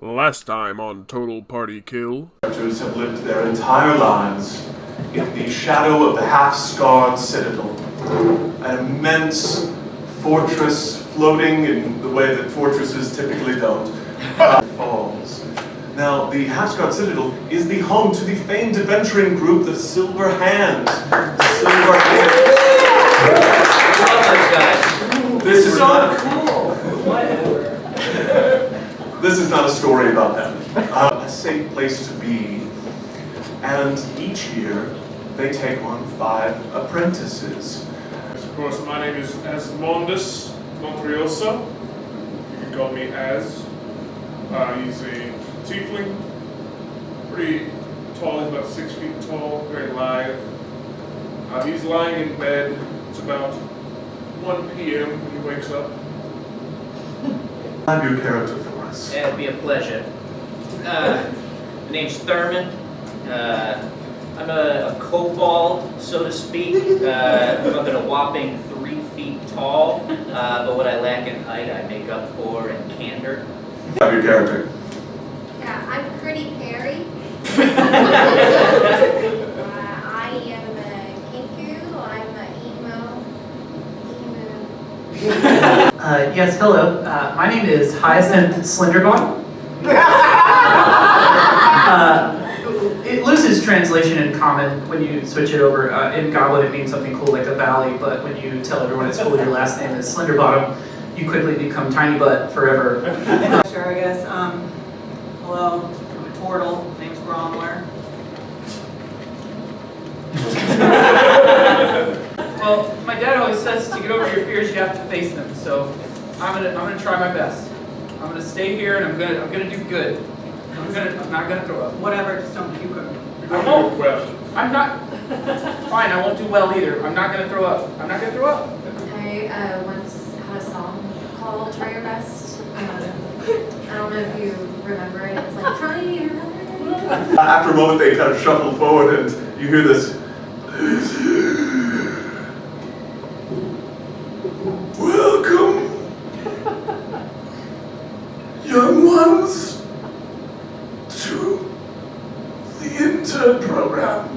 Last time on Total Party Kill. Characters have lived their entire lives in the shadow of the half-scarred citadel. An immense fortress floating in the way that fortresses typically don't. Falls. Now, the half-scarred citadel is the home to the famed adventuring group, the Silver Hands. Silver Hands. This is so cool. Whatever. This is not a story about them. A safe place to be. And each year, they take on 5 apprentices. Of course, my name is Asmondus Montrioso. You can call me Az. He's a tiefling. Pretty tall, he's about 6 feet tall, very lithe. He's lying in bed. It's about 1 p.m. when he wakes up. Have your character for us. Yeah, it'd be a pleasure. My name's Thurman. I'm a kobold, so to speak. I'm up at a whopping 3 feet tall, but what I lack in height, I make up for in candor. Have your character. Yeah, I'm Pretty Perry. I am a kinku. I'm a emo. Yes, hello. My name is Hyacinth Slenderbottom. It loses translation in common when you switch it over. In Goblin, it means something cool like a valley, but when you tell everyone at school your last name is Slenderbottom, you quickly become Tiny Butt forever. Sure, I guess. Hello, I'm a turtle. Name's Gromler. Well, my dad always says to get over your fears, you have to face them. So I'm gonna try my best. I'm gonna stay here and I'm gonna do good. I'm not gonna throw up. Whatever, just don't puke on me. I won't. I'm not. Fine, I won't do well either. I'm not gonna throw up. I'm not gonna throw up. I once had a song called Try Your Best. I don't know if you remember it. It's like, try your best. After a moment, they kind of shuffle forward and you hear this. Welcome, young ones, to the intern program.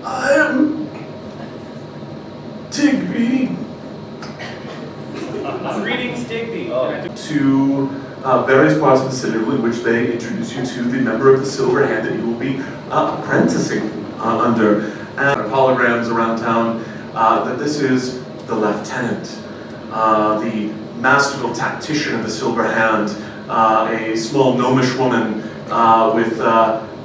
I am Digby. Greetings, Digby. To various parts of the citadel in which they introduce you to the member of the Silver Hand that you will be apprenticing under. And holograms around town that this is the lieutenant, the masterful tactician of the Silver Hand, a small gnomish woman with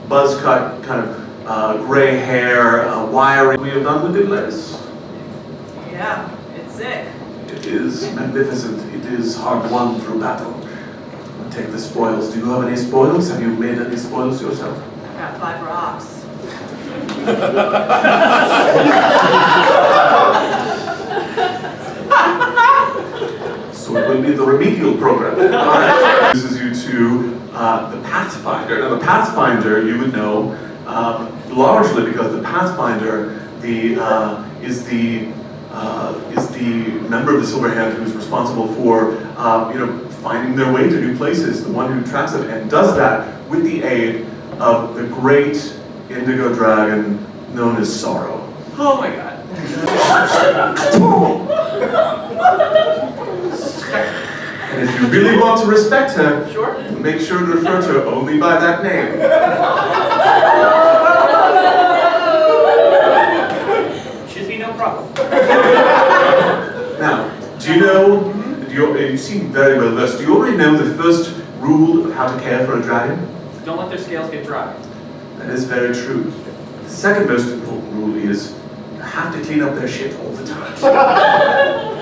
buzz-cut kind of gray hair, wiry. We have done with it, Les. Yeah, it's sick. It is magnificent. It is hard won through battle. Take the spoils. Do you have any spoils? Have you made any spoils yourself? I got 5 rocks. So it will be the remedial program. Alright. This is you to the Pathfinder. Now the Pathfinder you would know largely because the Pathfinder is the member of the Silver Hand who is responsible for finding their way to new places, the one who tracks them and does that with the aid of the great indigo dragon known as Sorrow. Oh my god. And if you really want to respect her, Sure. make sure to refer to her only by that name. Should be no problem. Now, do you know, you seem very well versed, do you already know the first rule of how to care for a dragon? Don't let their scales get dry. That is very true. The second most important rule is you have to clean up their shit all the time.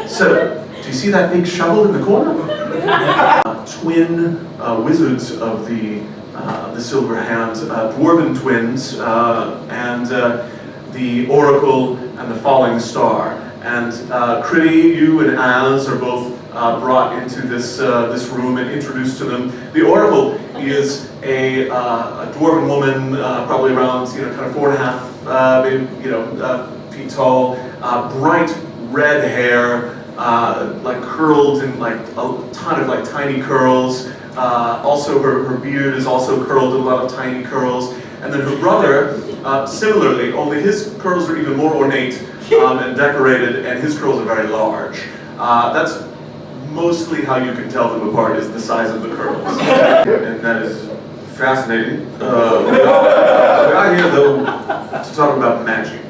So, do you see that big shovel in the corner? Twin wizards of the Silver Hand, dwarven twins, and the Oracle and the Falling Star. And Critty, you and Az are both brought into this room and introduced to them. The Oracle is a dwarven woman, probably around kind of 4.5 feet tall, bright red hair, like curled in like a ton of like tiny curls. Also her beard is also curled in a lot of tiny curls. And then her brother, similarly, only his curls are even more ornate and decorated, and his curls are very large. That's mostly how you can tell them apart, is the size of the curls. And that is fascinating. We are here though to talk about magic.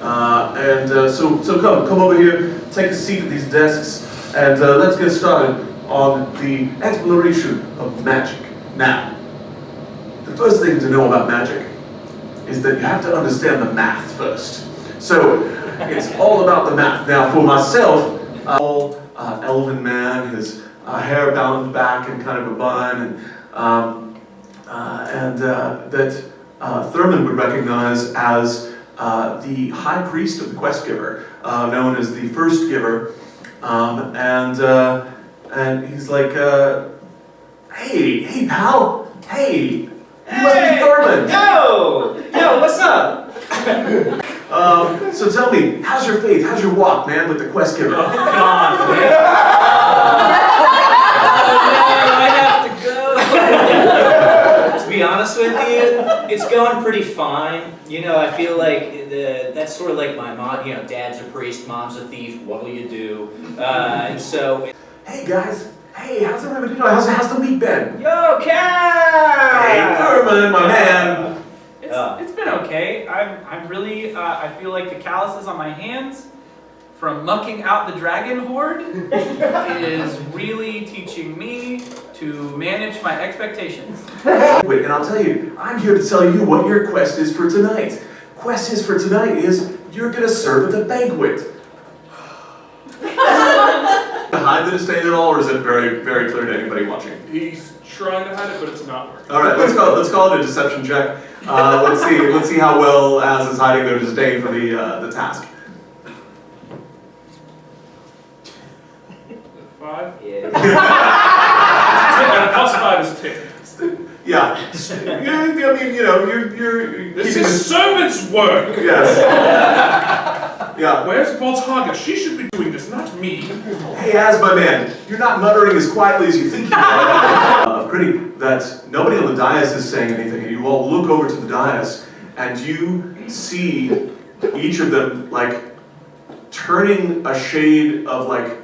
So come over here, take a seat at these desks, and let's get started on the exploration of magic. Now, the first thing to know about magic is that you have to understand the math first. So, it's all about the math. Now, for myself, elven man, his hair bound back in kind of a bun, and that Thurman would recognize as the high priest of the quest giver, known as the first giver, and he's like, hey pal, hey, you must be Thurman. Yo, what's up? So tell me, how's your faith? How's your walk, man, with the quest giver? Oh, God, man. I have to go. To be honest with you, it's going pretty fine. You know, I feel like that's sort of like my mom. You know, dad's a priest, mom's a thief. What'll you do? And so. Hey guys, hey, how's everybody doing? How's the week been? Yo, Cat! Hey, Thurman, my man. It's been okay. I'm really, I feel like the calluses on my hands from mucking out the dragon horde is really teaching me to manage my expectations. Wait, and I'll tell you, I'm here to tell you what your quest is for tonight. Quest is for tonight is you're gonna serve at the banquet. Hide the disdain at all, or is it very, very clear to anybody watching? He's trying to hide it, but it's not working. All right, let's call it a deception check. Let's see how well Az is hiding their disdain for the task. 5? Yeah. And plus 5 is 10. Yeah. I mean, you know, you're This keeping is servant's work. Yes. Yeah. Where's Voltaga? She should be doing this, not me. Hey, Az, my man, you're not muttering as quietly as you think you are. Pretty that nobody on the dais is saying anything, and you all look over to the dais, and you see each of them like turning a shade of like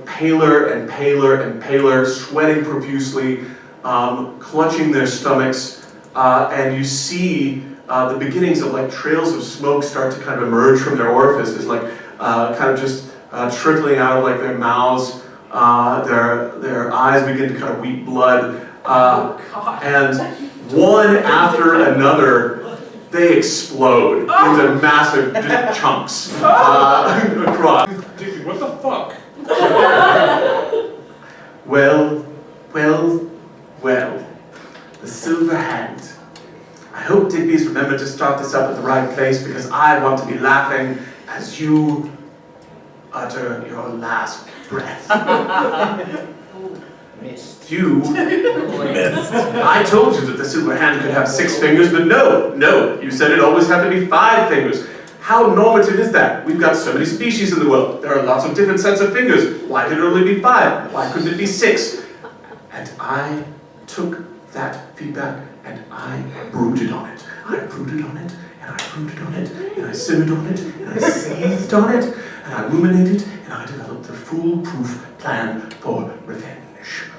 paler and paler and paler, sweating profusely, clutching their stomachs, and you see the beginnings of like trails of smoke start to kind of emerge from their orifices, like kind of just trickling out of like their mouths. Their eyes begin to kind of weep blood, and one after another, they explode into massive chunks across. Digby, what the fuck? Well, the silver hand. I hope Digby's remembered to start this up at the right place, because I want to be laughing as you utter your last breath. Missed. You missed. I told you that the silver hand could have 6 fingers, but no, you said it always had to be 5 fingers. How normative is that? We've got so many species in the world. There are lots of different sets of fingers. Why could it only be 5? Why couldn't it be 6? And I took that feedback and I brooded on it. I brooded on it, and I brooded on it, and I simmered on it, and I seethed on it, and I ruminated, and I developed a foolproof plan for revenge.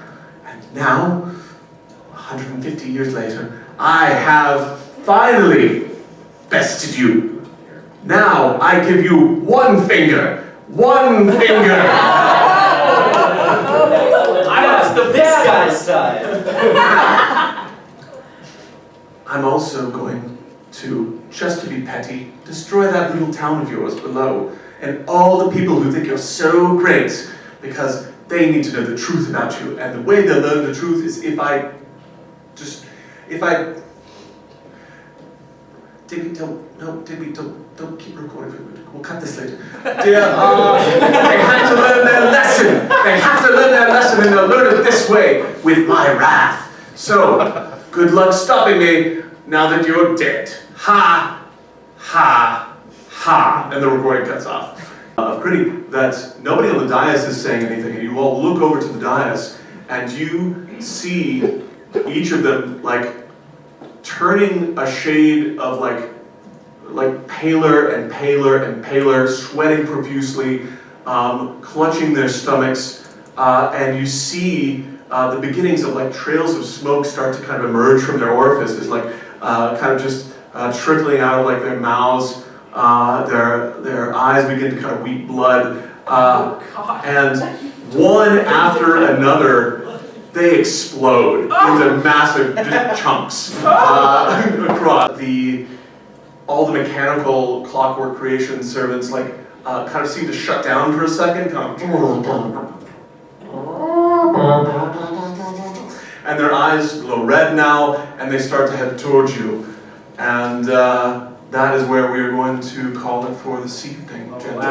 And now, 150 years later, I have finally bested you. Now I give you 1 finger. 1 finger! That's the bad guy's side. I'm also going to, just to be petty, destroy that little town of yours below, and all the people who think you're so great, because they need to know the truth about you, and the way they'll learn the truth is if I Digby, don't keep recording. We'll cut this later. Dear, they have to learn their lesson. They have to learn their lesson, and they'll learn it this way, with my wrath. So, good luck stopping me now that you're dead. Ha, ha, ha. And the recording cuts off. of critique that nobody on the dais is saying anything, and you all look over to the dais and you see each of them like turning a shade of like paler and paler and paler, sweating profusely, clutching their stomachs, and you see the beginnings of like trails of smoke start to kind of emerge from their orifices, like kind of just trickling out of like their mouths. Their eyes begin to kind of weep blood, and one after another, they explode into massive chunks across. All the mechanical Clockwork Creation servants like kind of seem to shut down for a second, kind of, and their eyes glow red now, and they start to head towards you, and that is where we are going to call it for this evening, gentlemen.